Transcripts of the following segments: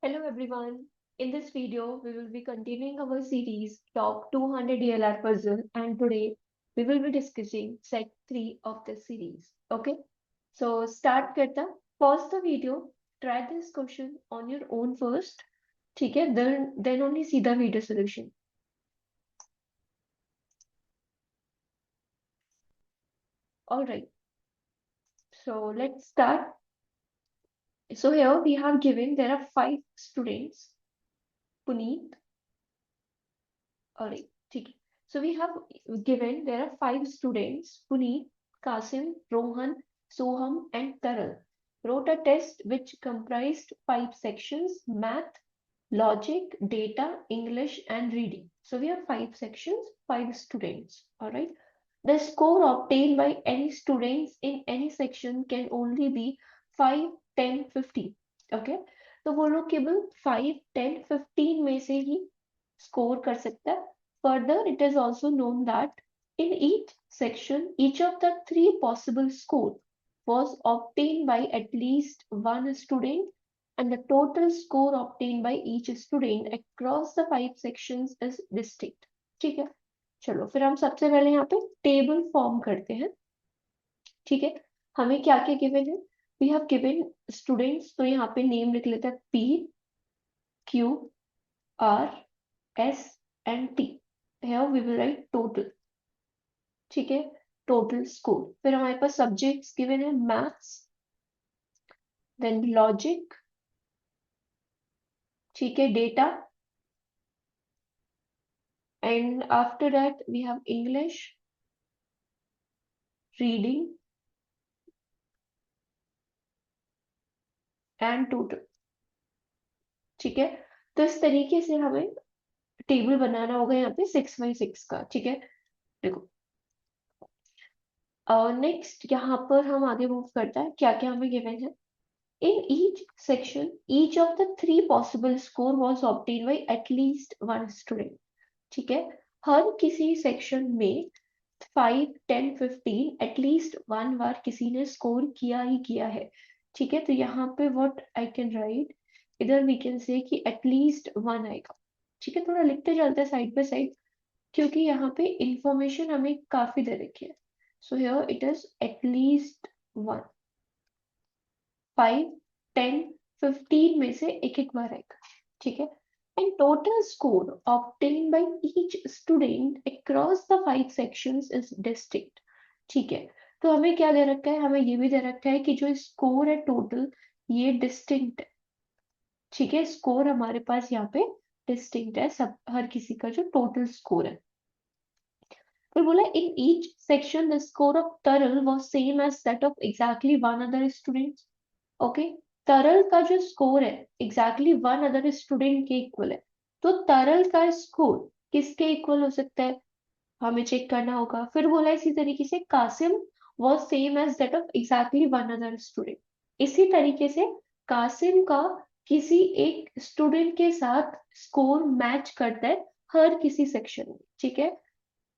Hello everyone. In this video, we will be continuing our series Top 200 ELR Puzzle, and today we will be discussing set 3 of the series. Okay, so start करता. Pause the video. Try this question on your own first. ठीक है? Then only see the video solution. All right. So let's start. So here we have given there are 5 students. Puneet. All right. ठीक है. So we have given there are 5 students. Puneet, Kasim, Rohan, Soham, and Taral wrote a test which comprised 5 sections: math, logic, data, English, and reading. So we have 5 sections, 5 students. All right. The score obtained by any students in any section can only be 5, 10, 15. Okay. तो वो लोग केवल 5, 10, 15 में से ही score कर सकता है. Further, it is also known that in each section, each of the 3 possible scores was obtained by at least one student, and the total score obtained by each student across the 5 sections is distinct. ठीक है. चलो फिर हम सबसे पहले यहाँ पे table form करते हैं. ठीक है. हमें क्या क्या गिवन है? वी हैव गिवन स्टूडेंट्स, तो यहाँ पे नेम लिख लेते हैं P, Q, R, S and T. Here we will write total. ठीक है. Total score. फिर हमारे पास सब्जेक्ट्स गिवन है मैथ्स, देन लॉजिक, ठीक है, data, and after that we have English, reading and total. ठीक है. तो इस तरीके से हमें टेबल बनाना होगा यहाँ पे 6x6 का. ठीक है. देखो नेक्स्ट यहाँ पर हम आगे मूव करता है. क्या क्या हमें गिवन है? In each section, each of the 3 possible score was obtained by at least one student. ठीक है. हर किसी सेक्शन में 5, 10, 15 एटलीस्ट वन बार किसी ने स्कोर किया ही किया है. ठीक है. तो यहाँ पे व्हाट आई कैन राइट, इधर वी कैन से कि एटलीस्ट वन आएगा. ठीक है. थोड़ा लिखते चलते हैं साइड बाय साइड, क्योंकि यहाँ पे इंफॉर्मेशन हमें काफी दे रखी है. So here it is at least one. 5, 10, 15 में से एक एक बार आएगा. ठीक है. And total score obtained by each student across the 5 sections is distinct. ठीक है. तो हमें क्या दे रखा है? हमें ये भी दे रखा है कि जो स्कोर है टोटल, ये डिस्टिंक्ट है. ठीक है. स्कोर हमारे पास यहाँ पे डिस्टिंक्ट है, सब हर किसी का जो टोटल स्कोर है. फिर बोला in each section the score of Taral was same as that of exactly one other students. Okay. Taral का जो स्कोर है एग्जैक्टली वन अदर स्टूडेंट के इक्वल है. तो तरल का स्कोर किसके इक्वल हो सकता है? हमें चेक करना होगा. फिर बोला इसी तरीके से Kasim was same as that of exactly one other student. इसी तरीके से कासिम का किसी एक स्टूडेंट के साथ स्कोर मैच करता है हर किसी सेक्शन में. ठीक है.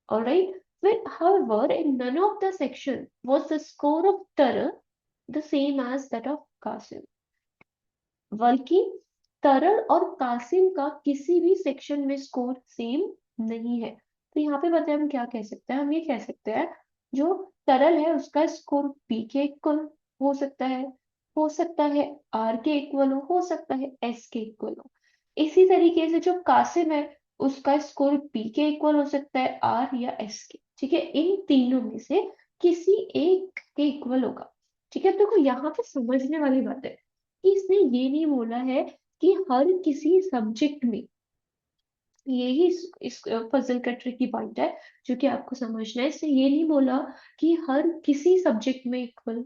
ऑलराइट. फिर however in none of the section was the score of Taral the same as that of Qasim. बल्कि तरल और कासिम का किसी भी सेक्शन में स्कोर सेम नहीं है. तो यहाँ पे बताए हम क्या कह सकते हैं? हम ये कह सकते हैं जो तरल है उसका स्कोर पी के इक्वल हो सकता है आर के इक्वल हो सकता है एस के इक्वल हो. इसी तरीके से जो कासिम है उसका स्कोर पी के इक्वल हो सकता है आर या एस के. ठीक है. इन तीनों में से किसी एक के इक्वल होगा. ठीक है. देखो यहाँ पे समझने वाली बात है कि इसने ये नहीं बोला है कि हर किसी सब्जेक्ट में, यही इस पजल का ट्रिकी पॉइंट है जो कि आपको समझना है. इसने ये नहीं बोला कि हर किसी सब्जेक्ट में इक्वल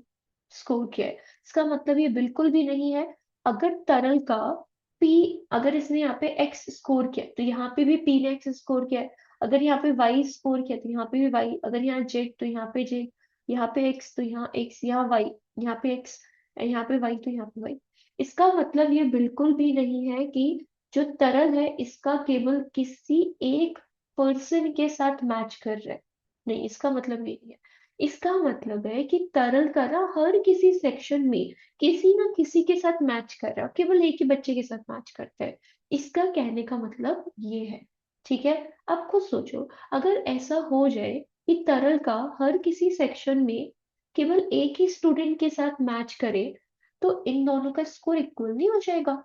स्कोर किया है. इसका मतलब ये बिल्कुल भी नहीं है. अगर तरल का P, अगर इसने यहाँ पे X स्कोर किया तो यहाँ पे भी P ने X स्कोर किया है. अगर यहाँ पे Y स्कोर किया तो यहाँ पे भी Y. अगर यहाँ Z तो यहाँ पे Z, यहाँ पे X तो यहाँ X, यहाँ Y, यहाँ पे X, यहाँ पे Y तो यहाँ पे Y. इसका मतलब ये बिल्कुल भी नहीं है कि जो तरल है इसका केवल किसी एक पर्सन के साथ मैच कर रहा है. नहीं, इसका मतलब ये नहीं है. इसका मतलब है कि तरल का ना हर किसी सेक्शन में किसी ना किसी के साथ मैच कर रहा है, केवल एक ही बच्चे के साथ मैच करता है। इसका कहने का मतलब ये है। ठीक है, आप खुद सोचो, अगर ऐसा हो जाए कि तरल का हर किसी सेक्शन में केवल एक ही स्टूडेंट के साथ मैच करे, तो इन दोनों का स्कोर इक्वल नहीं हो जाएगा।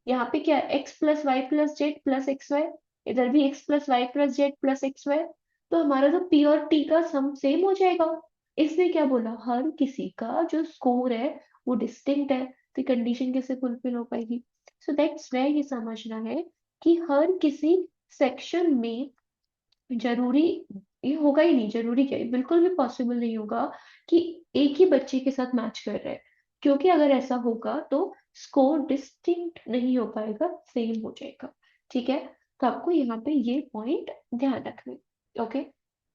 यहाँ पे क्या है, X plus Y plus Z plus X Y, इधर भी X plus Y plus Z plus X Y, तो हमारा जो पी और टी का सम सेम हो जाएगा। इसने क्या बोला, हर किसी का जो स्कोर है वो डिस्टिंक्ट है, तो कंडीशन कैसे फुलफिल हो पाएगी। सो दैट्स वे ये समझना है कि हर किसी सेक्शन में जरूरी, ये होगा ही नहीं, जरूरी क्या है, बिल्कुल भी पॉसिबल नहीं होगा कि एक ही बच्चे के साथ मैच कर रहे हैं, क्योंकि अगर ऐसा होगा तो स्कोर डिस्टिंक्ट नहीं हो पाएगा, सेम हो जाएगा। ठीक है, तो आपको यहाँ पे ये पॉइंट ध्यान रखना है। Okay,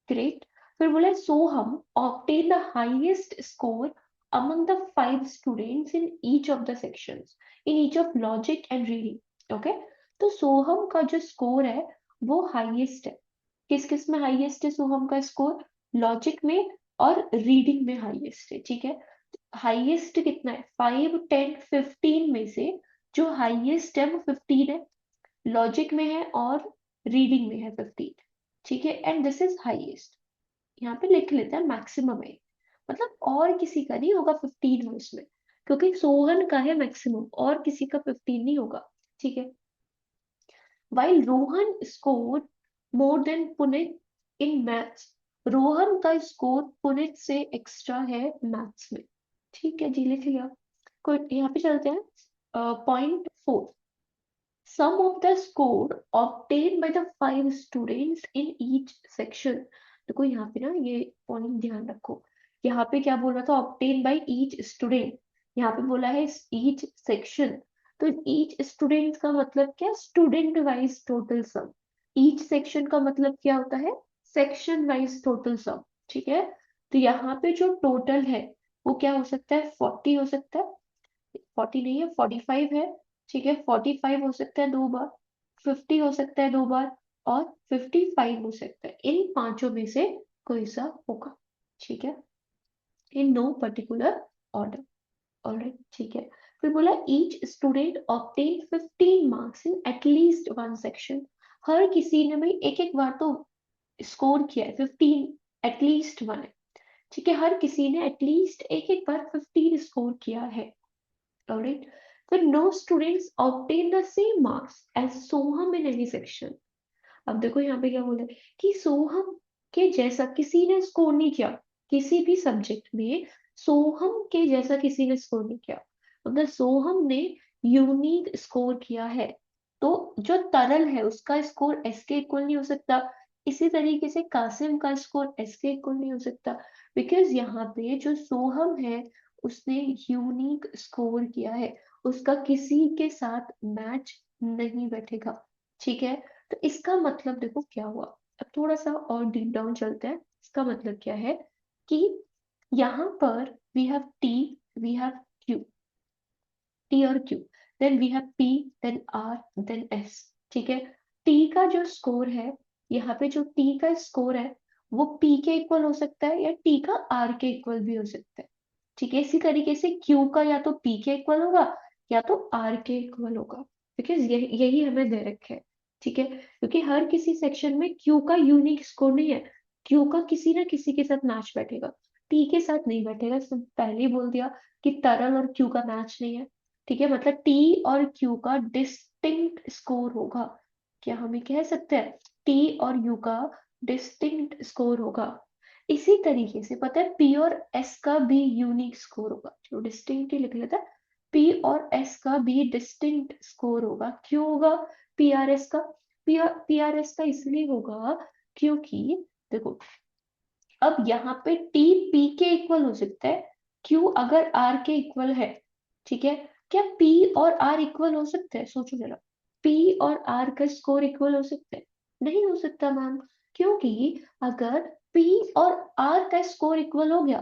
great. फिर बोला सोहम obtained the highest score among the 5 students in each of the sections in each of logic and reading. Okay, तो सोहम का जो स्कोर है वो हाईएस्ट है। किस किस में हाईएस्ट है सोहम का स्कोर, लॉजिक में और रीडिंग में हाईएस्ट है। ठीक है, हाईएस्ट कितना है, 5 10 15 में से जो हाईएस्ट है वो 15 है, लॉजिक में है और रीडिंग में है 15। ठीक है, एंड दिस इज हाईएस्ट। यहाँ पे लिख लेते हैं मैक्सिमम है, मतलब और किसी का नहीं होगा 15 हो इसमें, क्योंकि सोहन का है मैक्सिमम, और किसी का 15 नहीं होगा। ठीक है, while Rohan score more than Punit in maths, Rohan का स्कोर पुनित से एक्स्ट्रा है मैथ्स में। ठीक है जी, लिख लिया। कोई यहाँ पे चलते हैं, point 4, sum of the score obtained by the 5 students in each section। देखो यहाँ पे ना ये पॉइंट ध्यान रखो, यहाँ पे क्या बोल रहा था, obtained by each student, यहाँ पे बोला है each section। तो each student का मतलब क्या, student wise total sum. each section का मतलब क्या होता है, सेक्शन वाइज टोटल सम। ठीक है, तो यहाँ पे जो टोटल है वो क्या हो सकता है, 40 हो सकता है, 40 नहीं है 45 है। ठीक है, 45 हो सकता है 2 बार, 50 हो सकता है 2 बार, और 55 हो सकता है, इन पांचों में से कोई सा होगा। ठीक है, in no particular order. Alright, ठीक है। फिर बोला each student obtain 15 marks in at least one section, हर किसी ने भाई एक एक बार तो स्कोर किया है 15, एटलीस्ट वन है। ठीक है, हर किसी ने एटलीस्ट एक एक बार 15 स्कोर किया है। Alright. So no students obtain the same marks as Soham in any section. अब देखो यहाँ पे क्या बोला है कि सोहम के जैसा किसी ने स्कोर नहीं किया, किसी भी सब्जेक्ट में सोहम के जैसा किसी ने स्कोर नहीं किया, मतलब सोहम ने यूनिक स्कोर किया है, तो जो तरल है उसका स्कोर एस के इक्वल नहीं हो सकता। इसी तरीके से कासिम का स्कोर एस के इक्वल नहीं हो सकता, बिकॉज यहाँ पे जो सोहम है उसने यूनिक स्कोर किया है, उसका किसी के साथ मैच नहीं बैठेगा। ठीक है, तो इसका मतलब देखो क्या हुआ। अब थोड़ा सा और डीप डाउन चलते हैं, इसका मतलब क्या है कि यहाँ पर we have T, we have Q, T और Q, then we have P, then R, then S. ठीक है, टी का जो स्कोर है, यहाँ पे जो टी का स्कोर है वो पी के इक्वल हो सकता है या टी का आर के इक्वल भी हो सकता है। ठीक है, इसी तरीके से क्यू का या तो पी के इक्वल होगा या तो आर के इक्वल होगा, बिकॉज यही यही हमें दे रखे है। ठीक है, क्योंकि हर किसी सेक्शन में क्यू का यूनिक स्कोर नहीं है, क्यू का किसी ना किसी के साथ मैच बैठेगा, टी के साथ नहीं बैठेगा। पहले ही बोल दिया कि तरल और क्यू का मैच नहीं है। ठीक है, मतलब टी और क्यू का डिस्टिंक्ट स्कोर होगा, क्या हम ये कह सकते हैं, टी और यू का डिस्टिंक्ट स्कोर होगा। इसी तरीके से पता है पी और एस का भी यूनिक स्कोर होगा, जो डिस्टिंक्ट ही लिख लेता है, पी और एस का भी डिस्टिंक्ट स्कोर होगा। क्यों होगा पी आर एस का, पी आर एस का इसलिए होगा क्योंकि देखो, अब यहाँ पे टी पी के इक्वल हो सकता है, क्यू अगर आर के इक्वल है। ठीक है, क्या पी और आर इक्वल हो सकते हैं, सोचो जरा, पी और आर का स्कोर इक्वल हो सकता है, नहीं हो सकता मैम, क्योंकि अगर पी और आर का स्कोर इक्वल हो गया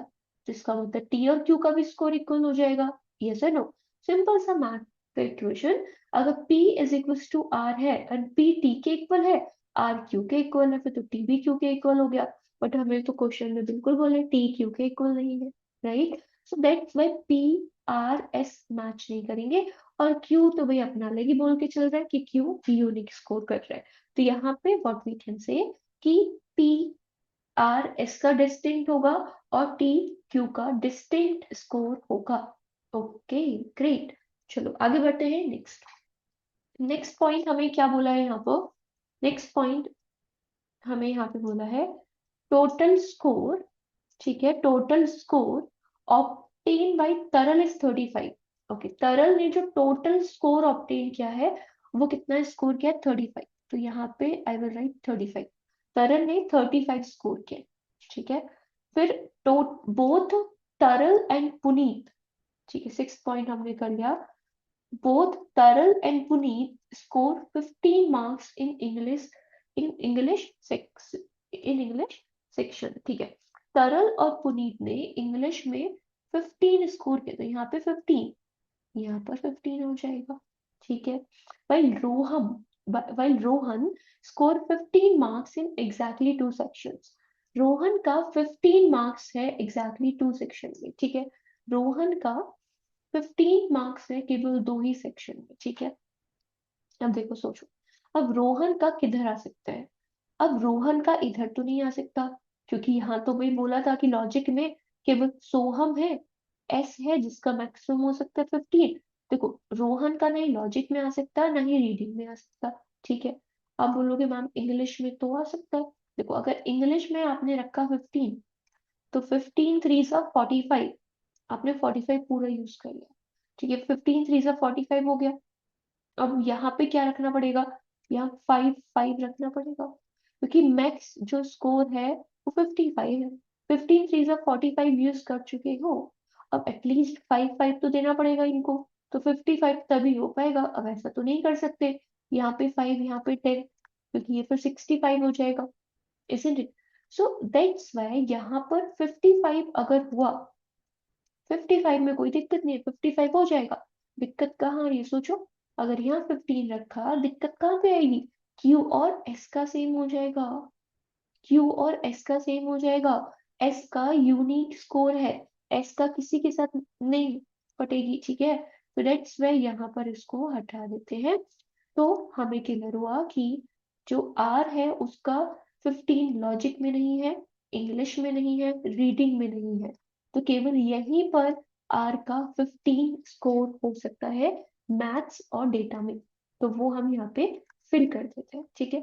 तो इसका मतलब टी और क्यू का भी स्कोर इक्वल हो जाएगा। यस और नो, सिंपल सा मैथ का इक्वेशन। अगर P is equal to R है एंड P T के इक्वल है, R Q के इक्वल है, फिर तो T भी Q के इक्वल हो गया। बट हमें तो क्वेश्चन में बिल्कुल बोले टी क्यू के इक्वल नहीं है, right? So that's why P R S match नहीं करेंगे। और क्यू तो भाई अपना अलग ही बोल के चल रहा है कि क्यू यूनिक स्कोर कर रहा है। तो यहाँ पे व्हाट वी कैन से कि पी आर एस का डिस्टिंक्ट होगा और टी क्यू का डिस्टिंक्ट स्कोर होगा। Okay, great. चलो आगे बढ़ते हैं। नेक्स्ट नेक्स्ट पॉइंट हमें क्या बोला है यहाँ पर? नेक्स्ट पॉइंट हमें यहाँ पे बोला है टोटल स्कोर। ठीक है, टोटल स्कोर ऑब्टेन बाय तरल इज 35। ओके, तरल ने जो टोटल स्कोर ऑब्टेन किया है वो कितना स्कोर किया? 35। तो यहाँ पे आई विल राइट 35। तरल ने 35 स्कोर किया। ठीक है, फिर बोथ तरल एंड पुनीत। ठीक है, 6 पॉइंट हमने कर लिया। बोथ तरल and Puneet score 15 marks in English, in English section. ठीक है, तरल और पुनीत ने इंग्लिश में 15 स्कोर किया, तो यहाँ पे 15, यहाँ पर 15 हो जाएगा। ठीक है, while Rohan score 15 marks in exactly 2 sections. Rohan का 15 मार्क्स है एग्जैक्टली 2 सेक्शन में। ठीक है, रोहन का 15 मार्क्स है केवल 2 ही सेक्शन में। ठीक है, अब देखो सोचो, अब रोहन का किधर आ सकता है? अब रोहन का इधर तो नहीं आ सकता, क्योंकि यहाँ तो भाई बोला था कि लॉजिक में केवल सोहम है, एस है जिसका मैक्सिमम हो सकता है 15। देखो, रोहन का नहीं लॉजिक में आ सकता ना ही रीडिंग में आ सकता। ठीक है, आप बोलोगे मैम इंग्लिश में तो आ सकता है। देखो, अगर इंग्लिश में आपने रखा 15, तो 15 3 सा 45, आपने 45 पूरा यूज कर लिया। ठीक है, 15 3 सा 45 हो गया। अब यहाँ पे क्या रखना पड़ेगा? यहाँ 5 5 रखना पड़ेगा, क्योंकि मैक्स जो स्कोर है वो 55 है। 15 3 सा 45 यूज कर चुके हो, अब एटलीस्ट 5 5 तो देना पड़ेगा इनको। तो 55 तभी हो पाएगा, अब ऐसा तो नहीं कर सकते यहाँ पे 5 यहाँ पे 10, क्योंकि ये फिर 65 हो जाएगा, isn't it? So that's why यहाँ पर 55 अगर हुआ, 55 में कोई दिक्कत नहीं है, 55 हो जाएगा। दिक्कत कहाँ आ रही है सोचो, अगर यहाँ 15 रखा, दिक्कत कहाँ पे आएगी? क्यू और एस का सेम हो जाएगा, क्यू और एस का सेम हो जाएगा। एस का यूनिक स्कोर है, एस का किसी के साथ नहीं पटेगी। ठीक है, तो लेट्स वे यहाँ पर इसको हटा देते हैं। तो हमें क्लियर हुआ कि जो आर है उसका 15 लॉजिक में नहीं है, इंग्लिश में नहीं है, रीडिंग में नहीं है, तो केवल यहीं पर आर का 15 स्कोर हो सकता है मैथ्स और डेटा में। तो वो हम यहाँ पे फिल कर देते हैं। ठीक है,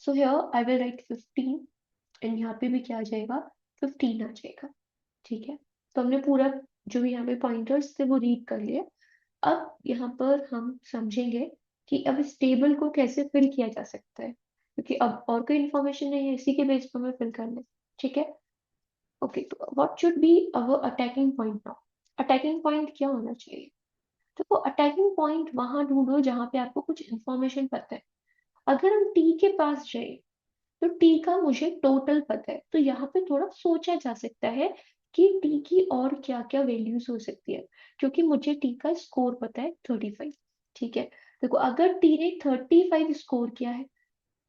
so here I will write 15 and यहाँ पे भी क्या आ जाएगा? 15 आ जाएगा। ठीक है, तो हमने पूरा जो भी यहाँ पे पॉइंटर्स थे वो रीड कर लिए। अब यहाँ पर हम समझेंगे कि अब इस टेबल को कैसे फिल किया जा सकता है, क्योंकि अब और कोई इन्फॉर्मेशन नहीं है, इसी के बेस पर हमें फिल करना है। ठीक है, ओके, तो what should be our attacking point now? Attacking point क्या होना चाहिए? तो अटैकिंग पॉइंट वहां ढूंढो जहां पे आपको कुछ इन्फॉर्मेशन पता है। अगर हम टी के पास जाए, तो टी का मुझे टोटल पता है, तो यहाँ पे थोड़ा सोचा जा सकता है कि टी की और क्या क्या वैल्यूज हो सकती है, क्योंकि मुझे टी का स्कोर पता है 35। ठीक है, देखो अगर टी ने 35 स्कोर किया है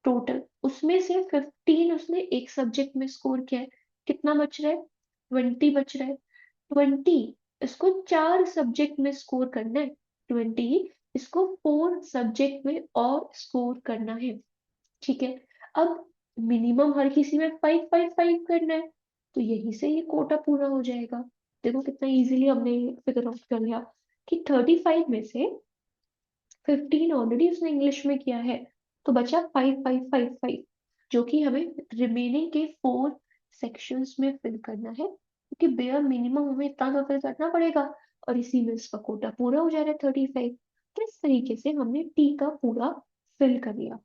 टोटल, उसमें से 15 उसने एक सब्जेक्ट में स्कोर किया है, कितना बच रहा है? 20 बच रहा है। 20 इसको 4 सब्जेक्ट में स्कोर करना है, 20 इसको 4 सब्जेक्ट में और स्कोर करना है। ठीक है, अब मिनिमम हर किसी में 5 5 5 करना है, तो यही से ये कोटा पूरा हो जाएगा। देखो कितना इजीली हमने फिगर आउट कर लिया कि 35 में से 15 ऑलरेडी उसने इंग्लिश में किया है, तो बचा 5 5 5 5, जो कि हमें रिमेनिंग के 4 सेक्शंस में फिल करना है, क्योंकि बेयर मिनिमम हमें इतना तो फिल करना पड़ेगा, और इसी में इसका कोटा पूरा हो जा रहा है 35। तो इस तरीके से हमने टी का पूरा फिल कर लिया।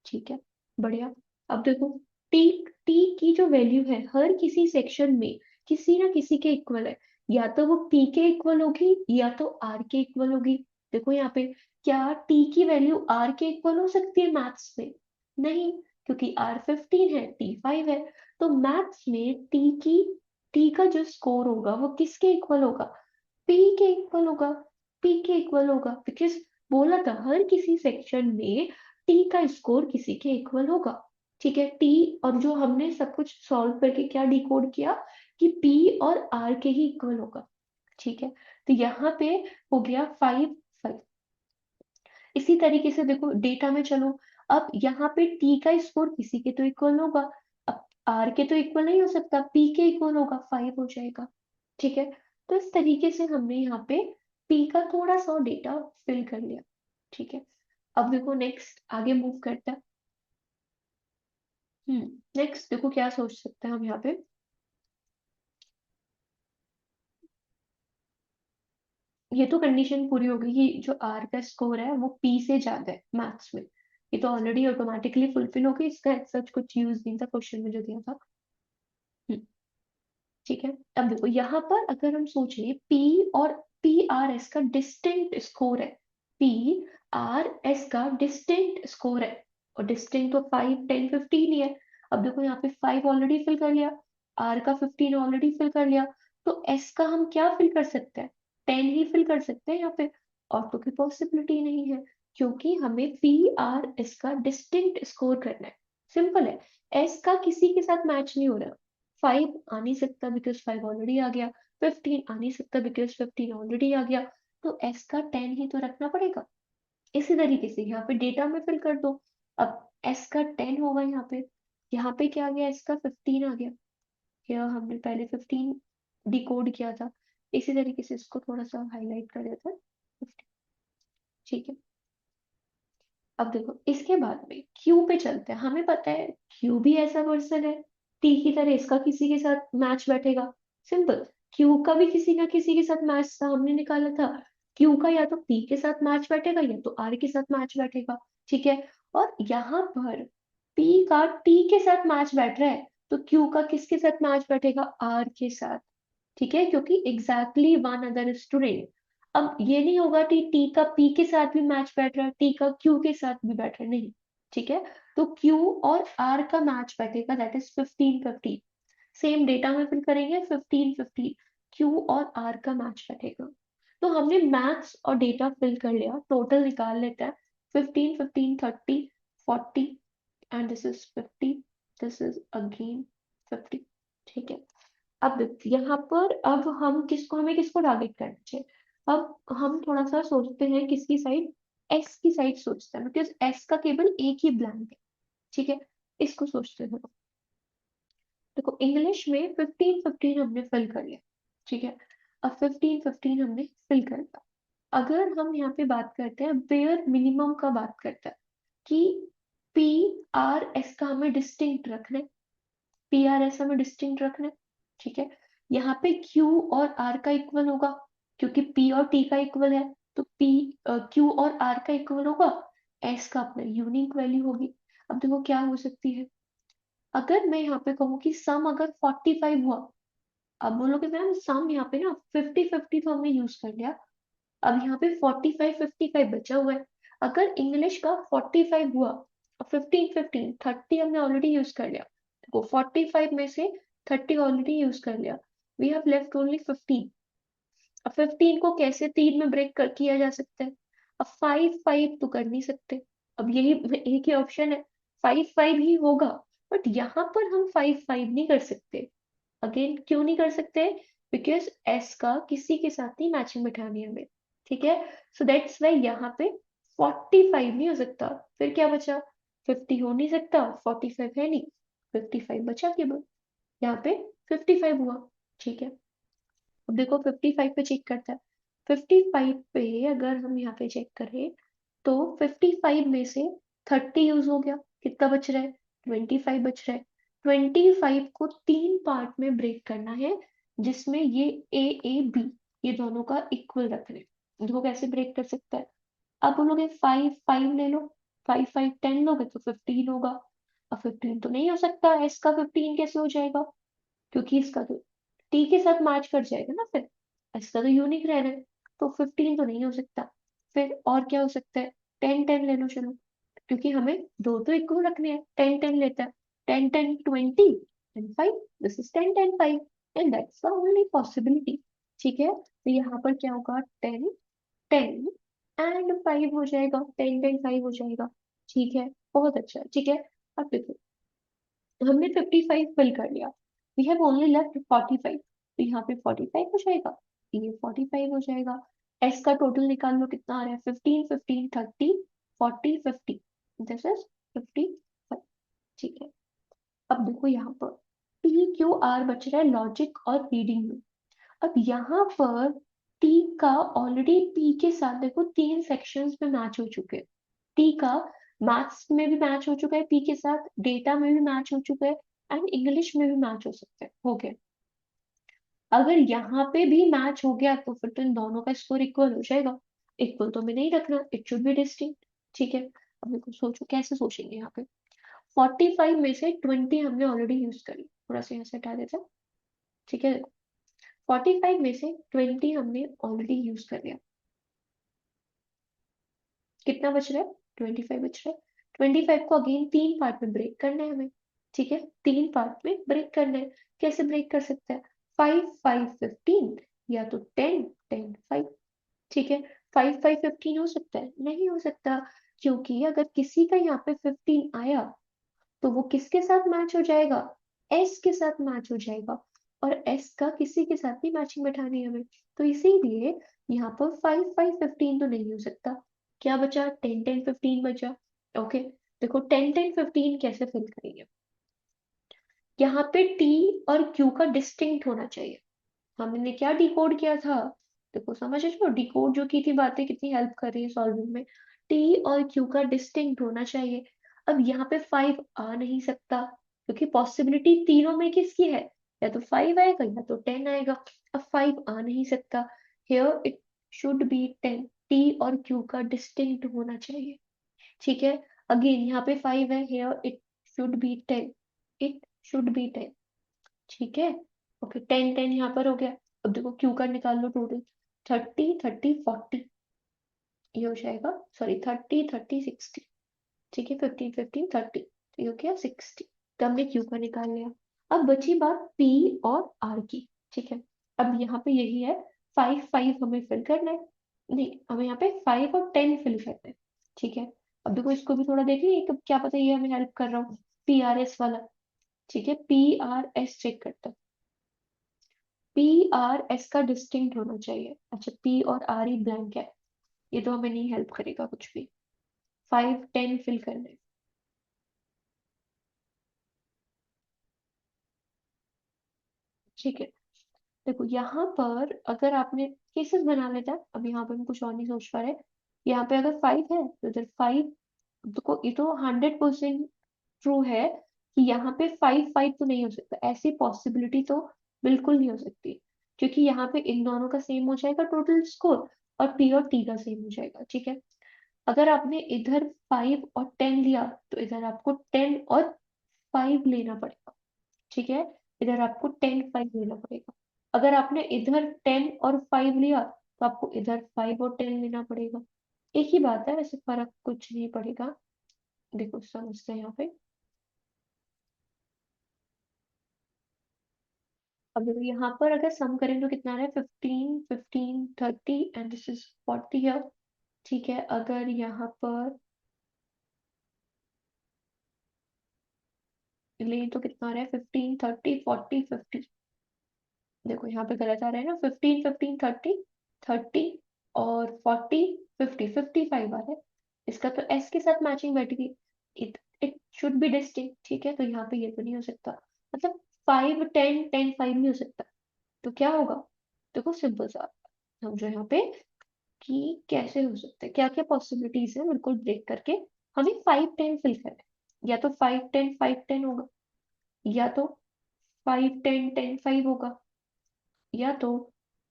ठीक है, बढ़िया। अब देखो, टी टी की जो वैल्यू है हर किसी सेक्शन में किसी ना किसी के इक्वल है, या तो वो पी के इक्वल होगी या तो आर के इक्वल होगी। देखो यहाँ पे, क्या टी की वैल्यू आर के इक्वल हो सकती है मैथ्स में? नहीं, क्योंकि आर 15 है, टी 5 है। तो मैथ्स में टी का जो स्कोर होगा वो किसके इक्वल होगा? पी के इक्वल होगा, पी के इक्वल होगा, बिकॉज बोला था हर किसी सेक्शन में टी का स्कोर किसी के इक्वल होगा। ठीक है, टी, और जो हमने सब कुछ सॉल्व करके क्या डिकोड किया कि पी और आर के ही इक्वल होगा। ठीक है, तो यहाँ पे हो गया 5 5। इसी तरीके से देखो डेटा में चलो, अब यहाँ पे टी का स्कोर किसी के तो इक्वल होगा, अब आर के तो इक्वल नहीं हो सकता, पी के इक्वल होगा, 5 हो जाएगा। ठीक है, तो इस तरीके से हमने यहाँ पे पी का थोड़ा सा डेटा फिल कर लिया। ठीक है, अब देखो नेक्स्ट आगे मूव करता है। नेक्स्ट देखो क्या सोच सकते हैं हम यहाँ पे। ये तो कंडीशन पूरी हो गई कि जो आर का स्कोर है वो पी से ज्यादा है मैथ्स में, ये तो ऑलरेडी ऑटोमेटिकली फुलफिल हो गई, इसका सच कुछ यूज नहीं था क्वेश्चन में जो दिया था। हम्म, ठीक है, अब देखो यहाँ पर अगर हम सोच रहे पी और पी आर एस का डिस्टिंक्ट स्कोर है, पी आर एस का डिस्टिंक्ट स्कोर है, और डिस्टिंक्ट तो 5 10 15 ही है। अब देखो यहाँ पे 5 ऑलरेडी फिल कर लिया, आर का 15 ऑलरेडी फिल कर लिया, तो एस का हम क्या फिल कर सकते हैं, 10 ही फिल कर सकते हैं यहाँ पे, और तो कोई पॉसिबिलिटी नहीं है, क्योंकि हमें पी आर एस का डिस्टिंक्ट स्कोर करना है। सिंपल है, एस का किसी के साथ मैच नहीं हो रहा, 5 आ नहीं सकता बिकॉज 5 ऑलरेडी आ गया, 15 आ नहीं सकता बिकॉज 15 ऑलरेडी आ गया, तो एस का 10 ही तो रखना पड़ेगा। इसी तरीके से यहाँ पे डेटा में फिल कर दो, अब एस का 10 होगा यहाँ पे, यहाँ पे क्या आ गया, एस का 15 आ गया, या हमने पहले 15 डिकोड किया था, इसी तरीके से इसको थोड़ा सा हाईलाइट कर देता है 15। ठीक है, अब देखो इसके बाद में क्यू पे चलते हैं, हमें पता है क्यू भी ऐसा पर्सन है, टी की तरह इसका किसी के साथ मैच बैठेगा। सिंपल, क्यू का भी किसी ना किसी के साथ मैच था, हमने निकाला था, क्यू का या तो पी के साथ मैच बैठेगा या तो आर के साथ मैच बैठेगा। ठीक है, और यहाँ पर पी का टी के साथ मैच बैठ रहा है, तो क्यू का किसके साथ मैच बैठेगा, आर के साथ। ठीक है, क्योंकि एग्जैक्टली वन अदर स्टूडेंट। अब ये नहीं होगा कि टी का पी के साथ भी मैच बैठ रहा है, टी का क्यू के साथ भी बैठ रहा है, नहीं। ठीक है, तो क्यू और आर का मैच बैठेगा, दैट इज 15 15। सेम डेटा में फिल करेंगे 15 15, क्यू और आर का मैच बैठेगा। तो हमने मैथ्स और डेटा फिल कर लिया, टोटल निकाल लेते हैं, 15 15 30 40, and this is 50, this is again 50। ठीक है, अब यहाँ पर अब हम किसको, हमें किसको टारगेट करना चाहिए, अब हम थोड़ा सा सोचते हैं किसकी साइड, एस की साइड सोचते हैं, बिकॉज एस का केवल एक ही ब्लैंक है। ठीक है, इसको सोचते हैं। देखो इंग्लिश में 15 15 हमने फिल कर लिया। ठीक है, अब 15 15 हमने फिल कर लिया, अगर हम यहाँ पे बात करते हैं बेयर मिनिमम का बात करते हैं कि पी आर एस का हमें डिस्टिंक्ट रखना है, पी आर एस हमें डिस्टिंक्ट रखना है। ठीक है, यहाँ पे क्यू और आर का इक्वल होगा, क्योंकि पी और टी का इक्वल है, तो पी क्यू और आर का इक्वल होगा, एस का अपना यूनिक वैल्यू होगी। अब देखो क्या हो सकती है, अगर मैं यहाँ पे कहूँ कि सम अगर 45 हुआ, अब बोलोगे मैम सम यहाँ पे ना 50 50 तो हमने यूज कर लिया, अब यहाँ पे 45 55 बचा हुआ है, अगर इंग्लिश का 45 हुआ और 15 15 30 हमने ऑलरेडी यूज कर लिया, देखो 45 में से 30 ऑलरेडी यूज कर लिया, वी हैव लेफ्ट ओनली 15। अब 15 को कैसे 3 में ब्रेक कर किया जा सकता है, अब 5 5 तो कर नहीं सकते, अब यही एक ही ऑप्शन है, 5 5 ही होगा, बट यहाँ पर हम 5 5 नहीं कर सकते। अगेन क्यों नहीं कर सकते, बिकॉज एस का किसी के साथ नहीं मैचिंग बिठानी है हमें। ठीक है, सो दैट्स वाई यहाँ पे 45 नहीं हो सकता, फिर क्या बचा, 50 हो नहीं सकता, 45 है नहीं, 55 बचा केवल, यहाँ पे 55 हुआ। ठीक है, अब देखो 55 पे चेक करता है, 55 पे अगर हम यहाँ पे चेक करें तो 55 में से 30 यूज हो गया, कितना बच रहा है, 25 बच रहा है। 25 को 3 पार्ट में ब्रेक करना है, जिसमें ये ए बी ये दोनों का इक्वल रख रहे हैं, देखो कैसे ब्रेक कर सकता है। अब बोलोगे 5 5 ले लो, 5 5 10 लोगे तो 15 होगा, अब 15 तो नहीं हो सकता, एस का 15 कैसे हो जाएगा, क्योंकि इसका तो टी के साथ मैच कर जाएगा ना, फिर इसका तो यूनिक रहना है, तो 15 तो नहीं हो सकता। फिर और क्या हो सकता है, 10 10 ले लो चलो, क्योंकि हमें दो तो इक्वल रखने हैं, 10 10 लेता है, 10 10 20 and 5, this is 10 10 5, and that's the only possibility. ठीक है, तो यहाँ पर क्या होगा, 10 10 एंड 5 हो जाएगा, 10 10 5 हो जाएगा। ठीक है, बहुत अच्छा, ठीक है। अब देखो हमने 55 फिल कर लिया, वी हैव ओनली लेफ्ट 45, तो यहाँ पे 45 हो जाएगा, ये 45 हो जाएगा। एस का टोटल निकाल लो कितना आ रहा है, 15 15 30 40 50, दिस इज 55। ठीक है, अब देखो यहाँ पर पी क्यू आर बच रहा है लॉजिक और रीडिंग में। अब यहाँ पर टी का ऑलरेडी पी के साथ देखो 3 सेक्शंस में मैच हो चुके हैं। टी का मैथ्स में भी मैच हो चुका है पी के साथ, डेटा में भी मैच हो चुका है, एंड इंग्लिश में भी मैच हो सकते हैं, हो गए। अगर यहाँ पे भी मैच हो गया तो फिर तो इन दोनों का स्कोर इक्वल हो जाएगा। इक्वल तो हमें नहीं रखना, इट शुड बी डिस्टिंक्ट। ठीक है, अब देखो सोचो कैसे सोचेंगे यहाँ पे। 45 में से 20 हमने ऑलरेडी यूज कर लिया, थोड़ा सा यहाँ से हटा देते हैं। ठीक है, 45 में से 20 हमने ऑलरेडी यूज कर लिया, कितना बच रहा है, 25 बच रहा है। 25 को अगेन 3 पार्ट में ब्रेक करना है हमें। ठीक है, 3 पार्ट में ब्रेक करना है। कैसे ब्रेक कर सकते हैं, 5 5 15, या तो 10 10 5। ठीक है, 5 5 15 हो सकता है, नहीं हो सकता, क्योंकि अगर किसी का यहाँ पे 15 आया तो वो किसके साथ मैच हो जाएगा, एस के साथ मैच हो जाएगा, और एस का किसी के साथ भी मैचिंग बैठानी है हमें। तो इसीलिए यहाँ पर 5 5 15 तो नहीं हो सकता। क्या बचा, 10 10 15 बचा। ओके, देखो 10 10 15 कैसे फिल करेंगे, यहाँ पे टी और क्यू का डिस्टिंक्ट होना चाहिए। हमने क्या डिकोड किया था, देखो समझ रहे हो डिकोड जो की थी बातें कितनी हेल्प कर रही है सॉल्विंग में। टी और क्यू का डिस्टिंक्ट होना चाहिए। अब यहाँ पे 5 आ नहीं सकता, क्योंकि पॉसिबिलिटी तीनों में किसकी है, या तो 5 आएगा या तो 10 आएगा। अब 5 आ नहीं सकता, here it should be 10, T और क्यू का डिस्टिंक्ट होना चाहिए। ठीक है, अगेन यहाँ पे 5 है, here it should be 10, it should be 10। ठीक है, ओके 10 10 यहाँ पर हो गया। अब देखो क्यू का निकाल लो टोटल, 30 30 40, ये हो जाएगा, सॉरी 30 30 60। ठीक है, 15 15 30, तो ये हो गया 60। तो हमने क्यू का निकाल लिया। अब बची बात पी और आर की। ठीक है, अब यहाँ पे यही है, 5 5 हमें फिल करना है, नहीं हमें यहाँ पे 5 और 10 फिल करना है। ठीक है, अब देखो इसको भी थोड़ा देख लीजिए, क्या पता ये हमें हेल्प कर रहा हूँ, पी आर एस वाला। ठीक है, पी आर एस चेक करता है, पी आर एस का डिस्टिंक्ट होना चाहिए। अच्छा, पी और आर ही ब्लैंक है, ये तो हमें नहीं हेल्प करेगा कुछ भी। 5 10 फिल करना है। ठीक है, देखो यहाँ पर अगर आपने केसेस बना लेता है, अब यहाँ पे हम कुछ और नहीं सोच पा रहे। यहाँ पे अगर 5 है तो इधर 5, देखो ये तो 100% ट्रू है कि यहाँ पे 5 5 तो नहीं हो सकता, ऐसी पॉसिबिलिटी तो बिल्कुल नहीं हो सकती, क्योंकि यहाँ पे इन दोनों का सेम हो जाएगा टोटल स्कोर, और पी और टी का सेम हो जाएगा। ठीक है, अगर आपने इधर 5 और 10 लिया तो इधर आपको 10 और 5 लेना पड़ेगा। ठीक है, इधर आपको 10 5 लेना पड़ेगा। अगर आपने इधर 10 और 5 लिया तो आपको इधर 5 और 10 लेना पड़ेगा। एक ही बात है, वैसे फर्क कुछ नहीं पड़ेगा। देखो समझते हैं यहाँ पे। अब देखो यहाँ पर अगर सम करें तो कितना आ रहा है, 15 15 30 एंड दिस इज 40 है। ठीक है, अगर यहाँ पर ले तो कितना आ रहा है, 15 30 40 50। देखो यहाँ पे गलत आ रहा है ना, 15 15 30 30 और 40 50 55 आ रहा है। इसका तो एस के साथ मैचिंग बैठेगी, it it should be distinct. ठीक है, तो यहाँ पे ये तो नहीं हो सकता, मतलब 5 10 10 5 नहीं हो सकता। तो क्या होगा, देखो सिंपल सा हम जो यहाँ पे कि कैसे हो सकता है, क्या क्या पॉसिबिलिटीज है बिल्कुल ब्रेक करके हमें 5 10 फिल करना है। या तो 5 10 5 10 होगा, या तो 5 10 10 5 होगा, या तो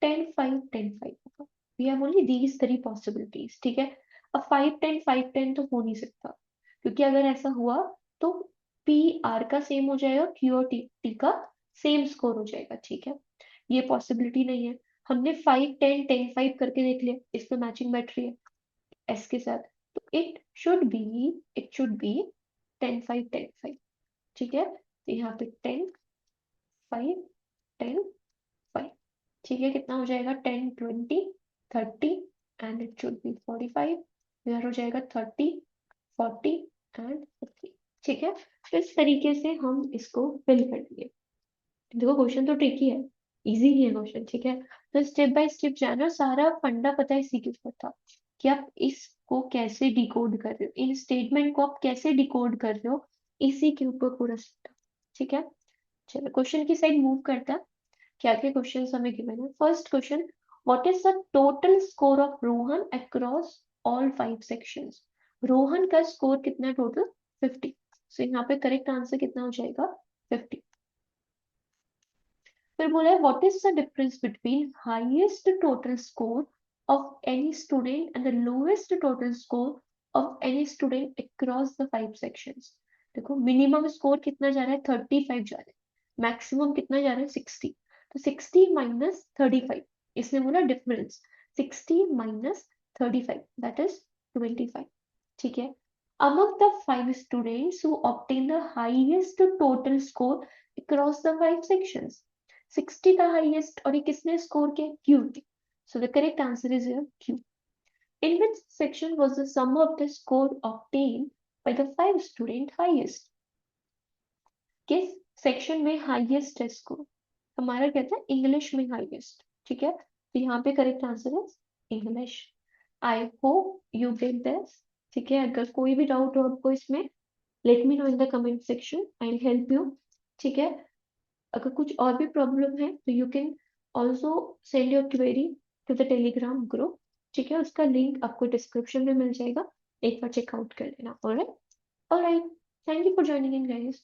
10 5 10 5 होगा। We have only these 3 possibilities. ठीक है, अब 5 10 5 10 तो हो नहीं सकता, क्योंकि अगर ऐसा हुआ तो पी आर का सेम हो जाएगा, क्यू और टी टी का सेम स्कोर हो जाएगा। ठीक है, ये पॉसिबिलिटी नहीं है। हमने 5 10 10 5 करके देख लिया, इस पे मैचिंग बैठ रही है एस के साथ, तो इट शुड बी 10 5 10 5। ठीक है, तो यहाँ पे 10 5 10 5। ठीक है, कितना हो जाएगा, 10 20 30 एंड इट शुड बी 45। इधर हो जाएगा 30 40 एंड 50। ठीक है, तो इस तरीके से हम इसको फिल कर दिए। देखो क्वेश्चन तो ट्रिकी है, इजी ही है क्वेश्चन, ठीक है। तो स्टेप बाय स्टेप जाना, सारा फंडा पता है इसी के ऊपर था कि आप इसको कैसे डिकोड कर रहे हो, इन स्टेटमेंट को आप कैसे डिकोड कर रहे हो, इसी के ऊपर पूरा था, ठीक है। चलो क्वेश्चन की साइड मूव करता है। क्या क्या क्वेश्चन हमें गिवन है। First question, what is the total score of Rohan across all 5 sections. Rohan का स्कोर कितना टोटल, 50। सो यहाँ पे करेक्ट आंसर कितना हो जाएगा, 50। फिर बोला है what is the difference between highest total score of any student and the lowest total score of any student across the 5 sections. देखो मिनिमम स्कोर कितना जा रहा है, 35 जा रहा है, मैक्सिमम कितना जा रहा है, 60। तो 60 माइनस 35, इसने बोला डिफरेंस, 60 माइनस 35 दैट इज 25, ठीक है। Among the 5 students who obtained the highest total score across the 5 sections, 60 का हाईएस्ट, और ये किसने स्कोर किया, क्यू ने। So the correct answer is here Q. In which section was the sum of the score obtained by the 5 student highest? किस section में highest है score, हमारा क्या था, इंग्लिश में हाईएस्ट, ठीक है। तो यहाँ पे correct answer is English. I hope you get this, ठीक है। अगर कोई भी डाउट हो आपको इसमें, let me know in the comment section, I will help you, ठीक है। अगर कुछ और भी प्रॉब्लम है तो you can also send your query to the Telegram group, ठीक है। उसका लिंक आपको डिस्क्रिप्शन में मिल जाएगा, एक बार चेकआउट कर लेना। Alright, alright, thank you for joining in guys.